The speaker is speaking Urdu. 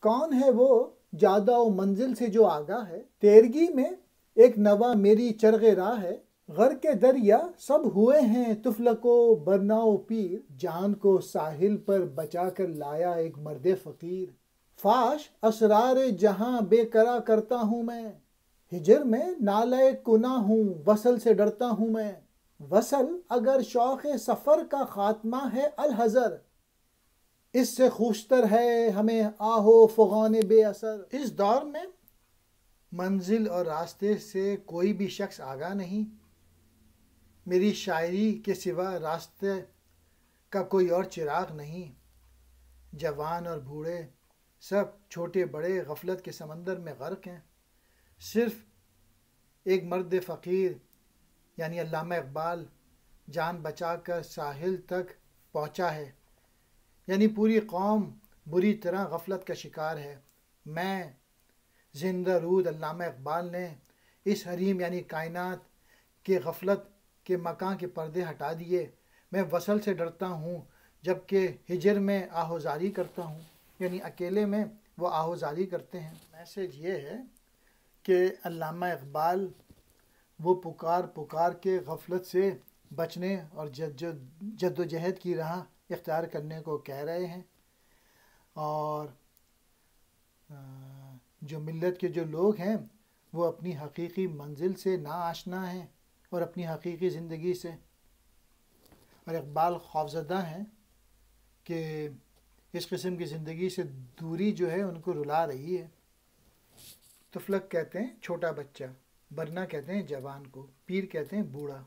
کون ہے وہ جادہ و منزل سے جو آگاہ ہے؟ تیرگی میں ایک نوا میری چرغ راہ ہے، غر کے دریا سب ہوئے ہیں تفلک و برنا و پیر، جان کو ساحل پر بچا کر لایا ایک مرد فقیر، فاش اسرار جہاں بے کرا کرتا ہوں میں، ہجر میں نالے کنا ہوں وصل سے ڈرتا ہوں میں، وصل اگر شوق سفر کا خاتمہ ہے الحذر، اس سے خوشتر ہے ہمیں آہو فغان بے اثر۔ اس دور میں منزل اور راستے سے کوئی بھی شخص آگاہ نہیں، میری شاعری کے سوا راستے کا کوئی اور چراغ نہیں، جوان اور بوڑھے سب چھوٹے بڑے غفلت کے سمندر میں غرق ہیں، صرف ایک مرد فقیر یعنی علامہ اقبال جان بچا کر ساحل تک پہنچا ہے، یعنی پوری قوم بری طرح غفلت کا شکار ہے۔ میں زندہ رود علامہ اقبال نے اس حریم یعنی کائنات کے غفلت کے مکان کے پردے ہٹا دیے، میں وصل سے ڈرتا ہوں جبکہ ہجر میں آہوزاری کرتا ہوں، یعنی اکیلے میں وہ آہوزاری کرتے ہیں۔ میسج یہ ہے کہ علامہ اقبال وہ پکار کے غفلت سے بچنے اور جد و جہد کی راہ اختیار کرنے کو کہہ رہے ہیں، اور جو ملت کے جو لوگ ہیں وہ اپنی حقیقی منزل سے نا آشنا ہیں اور اپنی حقیقی زندگی سے، اور اقبال خوفزدہ ہیں کہ اس قسم کی زندگی سے دوری جو ہے ان کو رلا رہی ہے۔ تفلک کہتے ہیں چھوٹا بچہ، برنا کہتے ہیں جوان کو، پیر کہتے ہیں بوڑھا۔